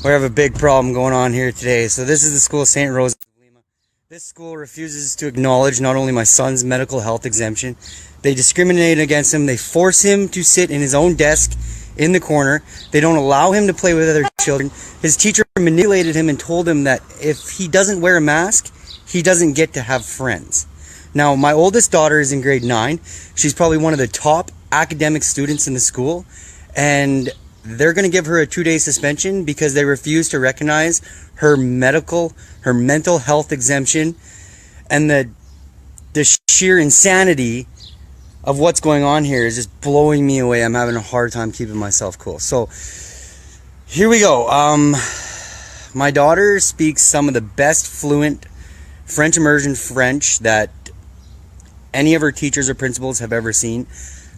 We have a big problem going on here today. So this is the school, St. Rose of Lima. This school refuses to acknowledge not only my son's medical health exemption, they discriminate against him. They force him to sit in his own desk in the corner. They don't allow him to play with other children. His teacher manipulated him and told him that if he doesn't wear a mask, he doesn't get to have friends. Now, my oldest daughter is in grade 9. She's probably one of the top academic students in the school, and they're going to give her a 2-day suspension because they refuse to recognize her mental health exemption, and the sheer insanity of what's going on here is just blowing me away. I'm having a hard time keeping myself cool. So here we go. My daughter speaks some of the best fluent French immersion French that any of her teachers or principals have ever seen.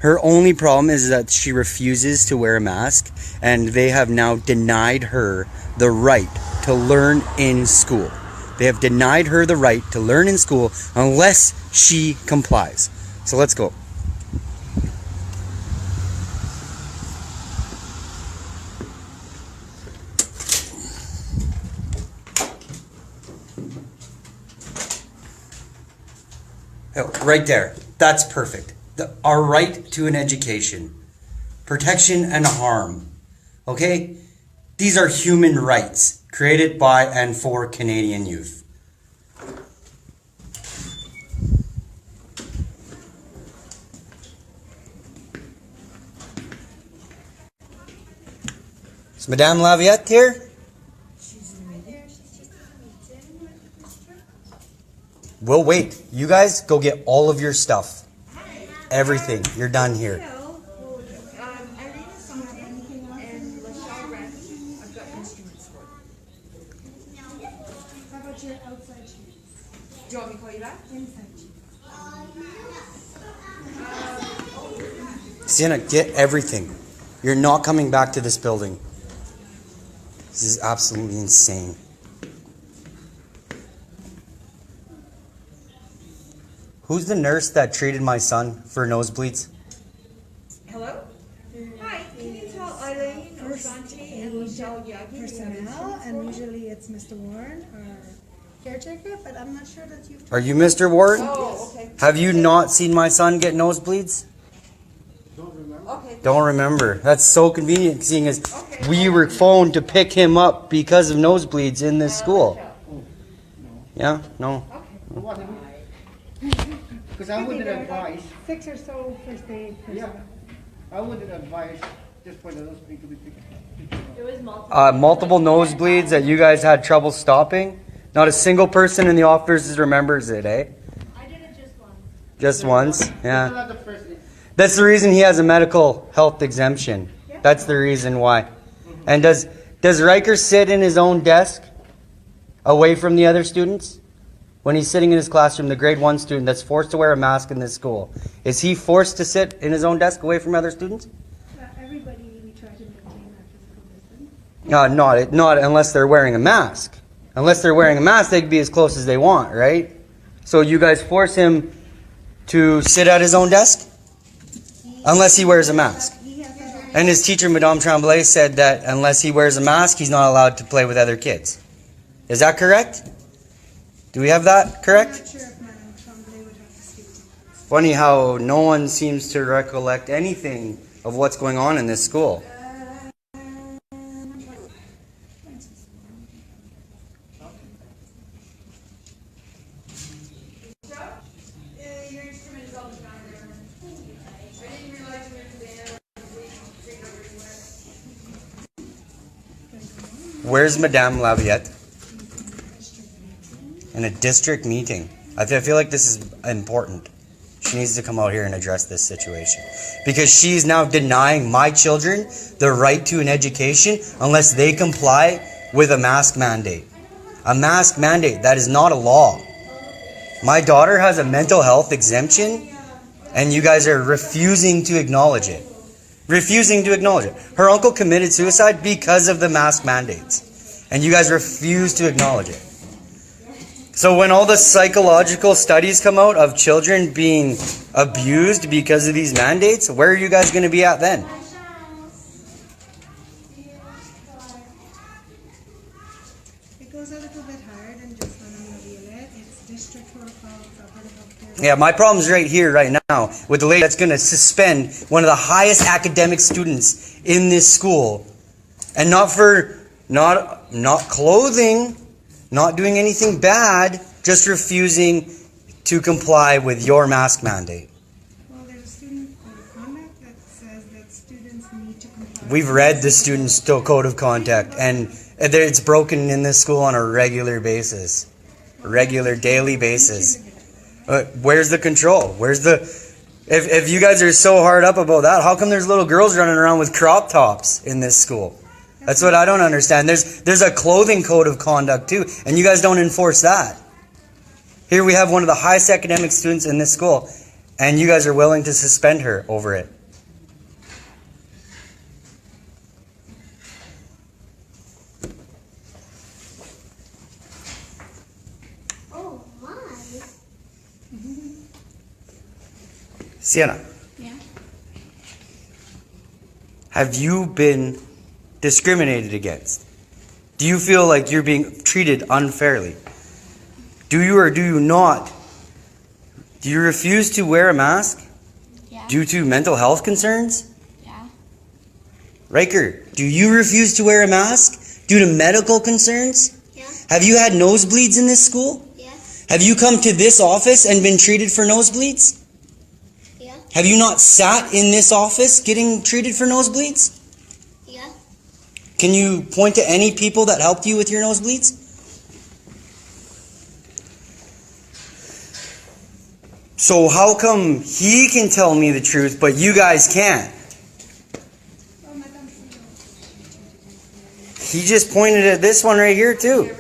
Her only problem is that she refuses to wear a mask, and they have now denied her the right to learn in school. They have denied her the right to learn in school unless she complies. So let's go. Oh, right there. That's perfect. Our right to an education, protection and harm. Okay? These are human rights created by and for Canadian youth. Is Madame Laviette here? We'll wait. You guys go get all of your stuff. Everything. You're done here. Do you want me to call you back? Sienna, get everything. You're not coming back to this building. This is absolutely insane. Who's the nurse that treated my son for nosebleeds? Hello? Hi, can you tell Eileen or Shanti and Michelle Yagi? Personnel, and usually it's Mr. Warren, our caretaker, but I'm not sure that you... Are you Mr. Ward? Oh, okay. Have you not seen my son get nosebleeds? Don't remember. Okay. Don't remember. That's so convenient, seeing as we were phoned to pick him up because of nosebleeds in this school. Yeah? No? Okay. Because I wouldn't advise. 6 or so first aid personnel. Yeah, I wouldn't advise just for the nosebleed to be picked. It was multiple. Multiple nosebleeds that you guys had trouble stopping. Not a single person in the office remembers it, eh? I did it just once. Just once? Yeah. Not the first. That's the reason he has a medical health exemption. That's the reason why. And does Riker sit in his own desk away from the other students? When he's sitting in his classroom, the grade 1 student that's forced to wear a mask in this school, is he forced to sit in his own desk away from other students? Everybody, we try to maintain that physical distance. Not unless they're wearing a mask. Unless they're wearing a mask, they can be as close as they want, right? So you guys force him to sit at his own desk? Unless he wears a mask. And his teacher, Madame Tremblay, said that unless he wears a mask, he's not allowed to play with other kids. Is that correct? Do we have that correct? I'm not sure if Madame Tremblay would have to speak to that. Funny how no one seems to recollect anything of what's going on in this school. Where's Madame Laviette? In a district meeting. I feel like this is important. She needs to come out here and address this situation. Because she's now denying my children the right to an education unless they comply with a mask mandate. A mask mandate, that is not a law. My daughter has a mental health exemption and you guys are refusing to acknowledge it. Refusing to acknowledge it. Her uncle committed suicide because of the mask mandates. And you guys refuse to acknowledge it. So when all the psychological studies come out of children being abused because of these mandates, where are you guys going to be at then? goes a little bit higher than just when I'm reveal it. It's district protocol, property healthcare. Yeah, my problem's right here, right now, with the lady that's going to suspend one of the highest academic students in this school, and not for not clothing, not doing anything bad, just refusing to comply with your mask mandate. Well, there's a student code of conduct that says that students need to comply. We've read the student's code of conduct, and it's broken in this school on a regular basis, regular daily basis. Where's the control? Where's the? If you guys are so hard up about that, how come there's little girls running around with crop tops in this school? That's what I don't understand. There's a clothing code of conduct too, and you guys don't enforce that. Here we have one of the highest academic students in this school, and you guys are willing to suspend her over it. Oh my. Sienna, Yeah. have you been discriminated against? Do you feel like you're being treated unfairly? Do you or do you not? Do you refuse to wear a mask Yeah. due to mental health concerns? Yeah. Riker, do you refuse to wear a mask due to medical concerns? Yeah. Have you had nosebleeds in this school? Yeah. Have you come to this office and been treated for nosebleeds? Yeah. Have you not sat in this office getting treated for nosebleeds? Yeah. Can you point to any people that helped you with your nosebleeds? So how come he can tell me the truth, but you guys can't? He just pointed at this one right here too.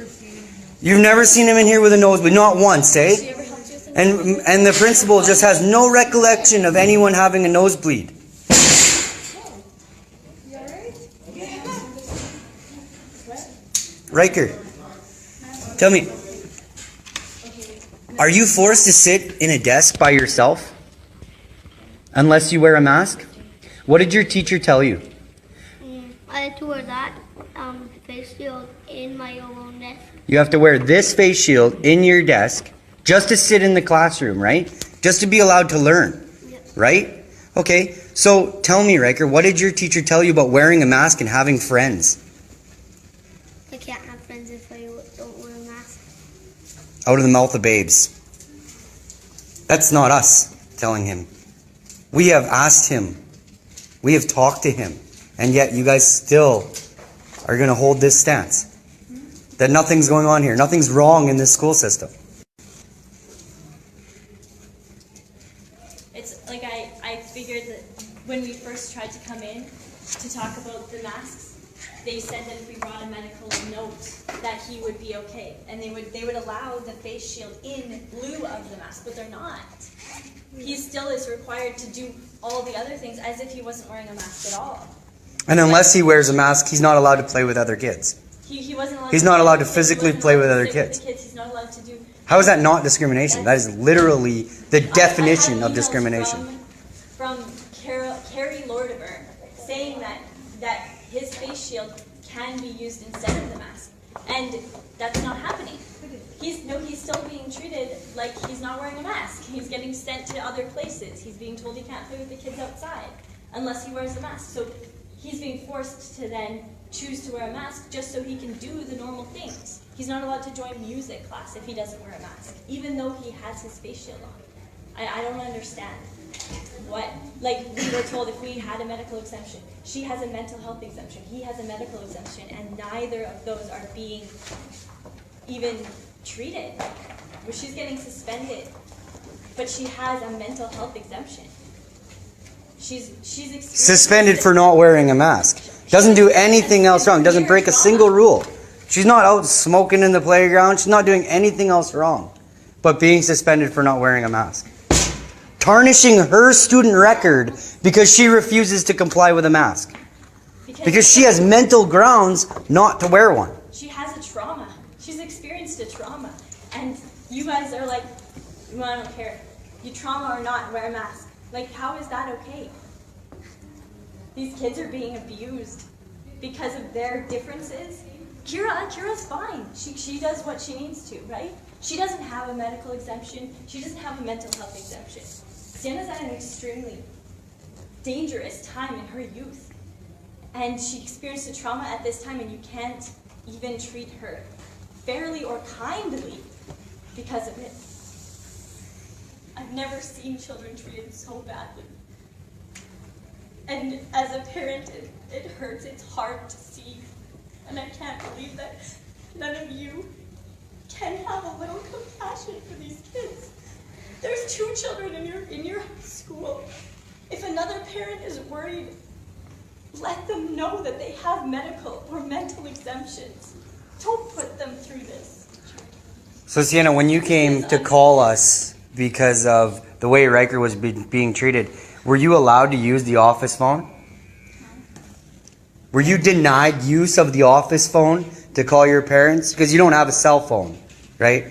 You've never seen him in here with a nosebleed, not once, eh? And the principal just has no recollection of anyone having a nosebleed. Riker, tell me, are you forced to sit in a desk by yourself unless you wear a mask? What did your teacher tell you? I had to wear that face shield in my own desk. You have to wear this face shield in your desk just to sit in the classroom, right? Just to be allowed to learn, Yep. right? Okay, so tell me, Riker, what did your teacher tell you about wearing a mask and having friends? I can't have friends if I don't wear a mask. Out of the mouth of babes. That's not us telling him. We have asked him. We have talked to him. And yet you guys still are going to hold this stance. That nothing's going on here. Nothing's wrong in this school system. It's like I figured that when we first tried to come in to talk about the masks, they said that if we brought a medical note that he would be okay. And they would allow the face shield in lieu of the mask, but they're not. He still is required to do all the other things as if he wasn't wearing a mask at all. And unless he wears a mask, he's not allowed to play with other kids. He wasn't allowed He's to not play allowed with to the kids. He physically wasn't play allowed with to other sit kids. the kids. He's not allowed to do. How is that not discrimination? That is literally the definition of emails discrimination. From Carrie Lordimer saying that his face shield can be used instead of the mask, and that's not happening. He's still being treated like he's not wearing a mask. He's getting sent to other places. He's being told he can't play with the kids outside unless he wears a mask. So he's being forced to then choose to wear a mask just so he can do the normal things. He's not allowed to join music class if he doesn't wear a mask, even though he has his face shield on. I don't understand. What? Like, we were told if we had a medical exemption, she has a mental health exemption, he has a medical exemption, and neither of those are being even treated. Well, she's getting suspended, but she has a mental health exemption. She's Suspended for not wearing a mask. Doesn't do anything else wrong. Doesn't break a single rule. She's not out smoking in the playground. She's not doing anything else wrong. But being suspended for not wearing a mask. Tarnishing her student record because she refuses to comply with a mask. Because she has mental grounds not to wear one. She has a trauma. She's experienced a trauma. And you guys are like, well, I don't care. You trauma or not, wear a mask. Like, how is that okay? These kids are being abused because of their differences. Kira's fine. She does what she needs to, right? She doesn't have a medical exemption. She doesn't have a mental health exemption. Sienna's at an extremely dangerous time in her youth. And she experienced a trauma at this time, and you can't even treat her fairly or kindly because of it. I've never seen children treated so badly. And as a parent, it hurts. It's hard to see. And I can't believe that none of you can have a little compassion for these kids. There's 2 children in your school. If another parent is worried, let them know that they have medical or mental exemptions. Don't put them through this. So Sienna, when you came to call us because of the way Riker was being treated, were you allowed to use the office phone? Were you denied use of the office phone to call your parents? Because you don't have a cell phone, right?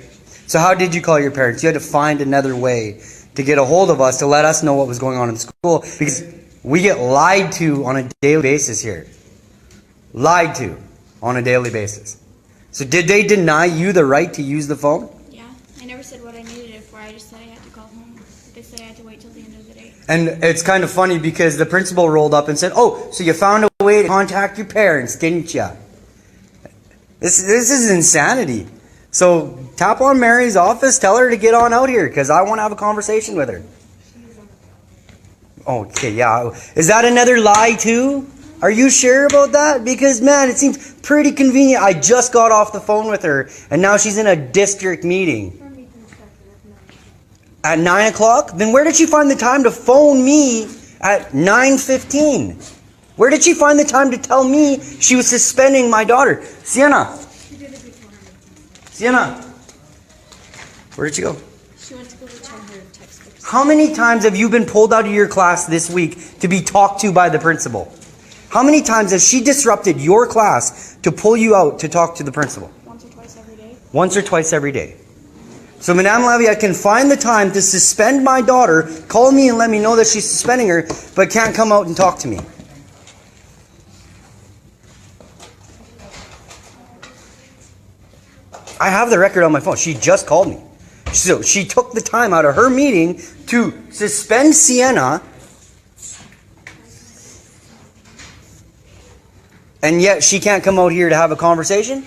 So how did you call your parents? You had to find another way to get a hold of us to let us know what was going on in school, because we get lied to on a daily basis here. Lied to on a daily basis. So did they deny you the right to use the phone? Yeah, I never said what I needed it for. I just said I had to call home. They said I had to wait till the end of the day. And it's kind of funny because the principal rolled up and said, "Oh, so you found a way to contact your parents, didn't you?" This is insanity. So tap on Mary's office, tell her to get on out here because I want to have a conversation with her. Okay, yeah. Is that another lie too? Are you sure about that? Because, man, it seems pretty convenient. I just got off the phone with her, and now she's in a district meeting. At 9 o'clock? Then where did she find the time to phone me at 9:15? Where did she find the time to tell me she was suspending my daughter? Sienna. Sienna. Where did she go? She went to go return her textbooks. How many times have you been pulled out of your class this week to be talked to by the principal? How many times has she disrupted your class to pull you out to talk to the principal? Once or twice every day. Once or twice every day. So Madame Laviette can find the time to suspend my daughter, call me and let me know that she's suspending her, but can't come out and talk to me. I have the record on my phone. She just called me. So she took the time out of her meeting to suspend Sienna, and yet she can't come out here to have a conversation?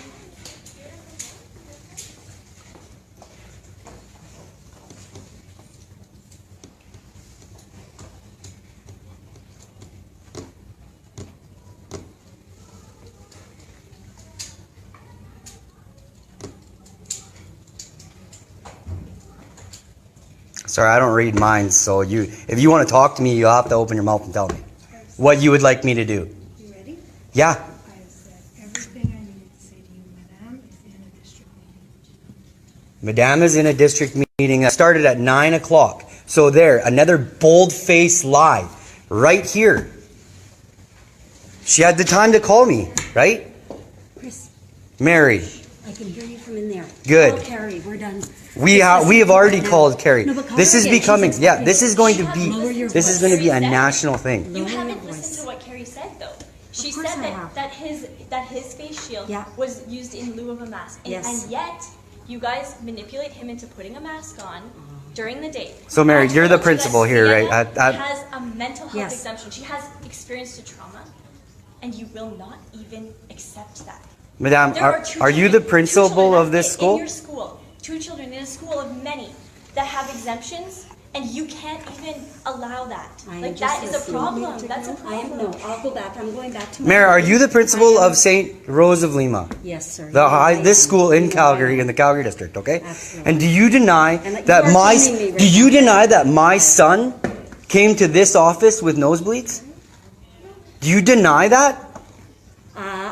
Sorry, I don't read minds, so if you want to talk to me, you'll have to open your mouth and tell me what you would like me to do. You ready? Yeah. I said everything I needed to say to you, Madame, is in a district meeting. Madame is in a district meeting that started at 9 o'clock. So there, another bold-faced lie right here. She had the time to call me, right? Chris, Mary. I can hear you from in there. Good. Call Carrie, we're done. We have already called Carrie. No, but call This her is again. becoming, She's yeah, this is going to be, Lower your this is voice. going to be a national thing. You Lower your haven't voice. listened to what Carrie said, though. She course said I have. that his face shield Yeah. was used in lieu of a mask, and, Yes. and yet you guys manipulate him into putting a mask on during the day. So, Mary, I you're the told you that principal here, Sienna right? has a mental health Yes. exemption. She has experienced a trauma, and you will not even accept that. Madame, There are two you children- the two principal children, of this that's it, school? In your school, 2 children in a school of many that have exemptions, and you can't even allow that. I am Like, just that is a listening. problem. That's a I am, problem. no, I'll go back. I'm going back to my... Mary, are you the principal I am- of St. Rose of Lima? Yes, sir. This school in You know I Calgary, am. in the Calgary district, okay? Absolutely. And do you deny And you that are shaming me right do you now. deny that my son came to this office with nosebleeds? Do you deny that?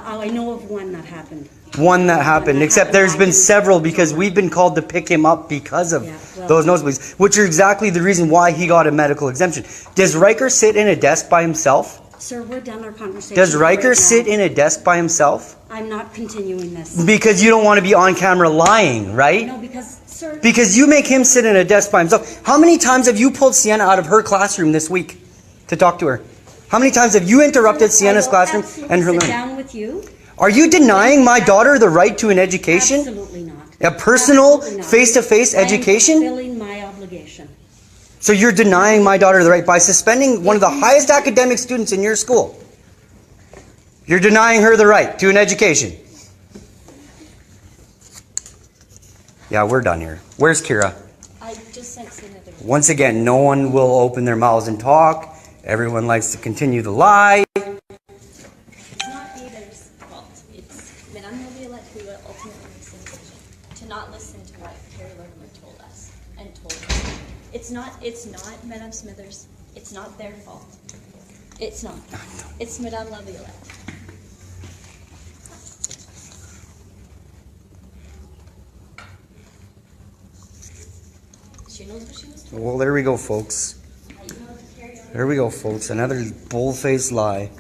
I know of one that happened. One that happened, except there's been several because we've been called to pick him up because of Yeah, well- those nosebleeds, which are exactly the reason why he got a medical exemption. Does Riker sit in a desk by himself? Sir, we're done our conversation. Does Riker right sit now. in a desk by himself? I'm not continuing this. Because you don't want to be on camera lying, right? No, because, sir... Because you make him sit in a desk by himself. How many times have you pulled Sienna out of her classroom this week to talk to her? How many times have you interrupted Sienna's I will classroom absolutely and her sit learning? down with you. Are you denying my daughter the right to an education? Absolutely not. A personal, Absolutely not. face-to-face I am education? fulfilling my obligation. So you're denying my daughter the right by suspending one of the highest academic students in your school. You're denying her the right to an education. Yeah, we're done here. Where's Kira? I just sent another. Once again, no one will open their mouths and talk. Everyone likes to continue the lie. It's not either's fault. It's Madame Laviolette who will ultimately makes the decision to not listen to what Carrie Lorimer told us and told us. It's not Madame Smithers. It's not their fault. It's not. It's Madame Laviolette. She knows what she was told. Well, there we go, folks. There we go, folks. Another bull-faced lie.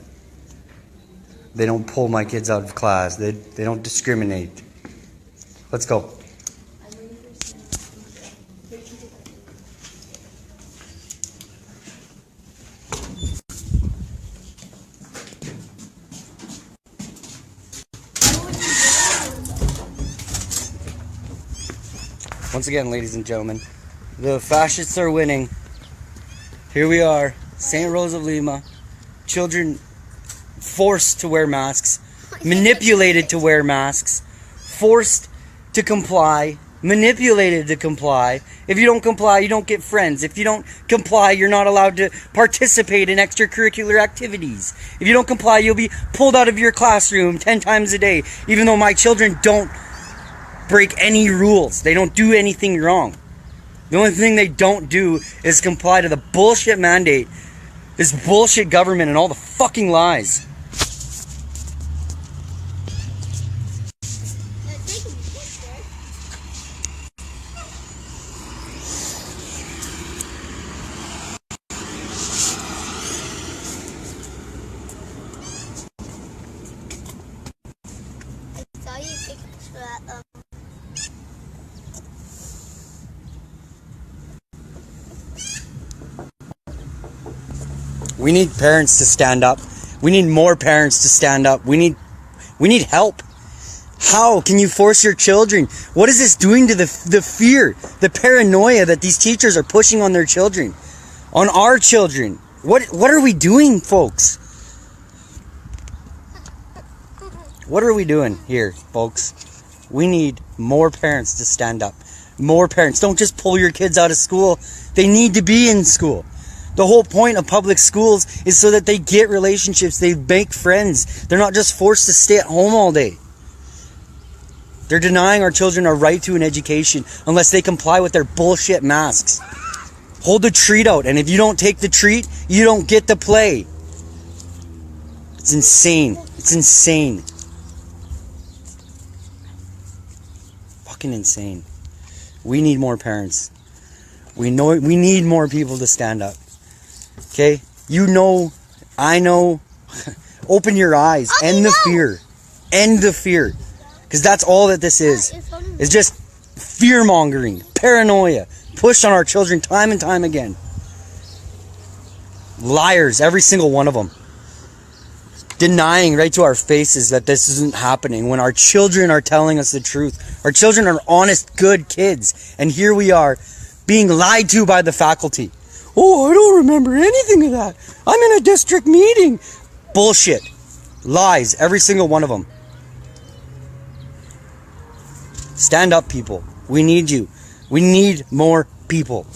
They don't pull my kids out of class. They don't discriminate. Let's go. Once again, ladies and gentlemen, the fascists are winning. Here we are, St. Rose of Lima. Children forced to wear masks, manipulated to wear masks, forced to comply, manipulated to comply. If you don't comply, you don't get friends. If you don't comply, you're not allowed to participate in extracurricular activities. If you don't comply, you'll be pulled out of your classroom 10 times a day, even though my children don't break any rules. They don't do anything wrong. The only thing they don't do is comply to the bullshit mandate, this bullshit government, and all the fucking lies. We need parents to stand up. We need more parents to stand up. We need help. How can you force your children? What is this doing to the fear, the paranoia that these teachers are pushing on their children, on our children? What are we doing, folks? What are we doing here, folks? We need more parents to stand up. More parents. Don't just pull your kids out of school. They need to be in school. The whole point of public schools is so that they get relationships, they make friends. They're not just forced to stay at home all day. They're denying our children a right to an education unless they comply with their bullshit masks. Hold the treat out, and if you don't take the treat, you don't get to play. It's insane. It's insane. Fucking insane. We need more parents. We need more people to stand up. Okay? You know, I know. Open your eyes. End the fear. End the fear. Because that's all that this is. It's just fear-mongering, paranoia, pushed on our children time and time again. Liars, every single one of them. Denying right to our faces that this isn't happening when our children are telling us the truth. Our children are honest, good kids. And here we are being lied to by the faculty. Oh, I don't remember anything of that. I'm in a district meeting. Bullshit. Lies, every single one of them. Stand up, people. We need you. We need more people.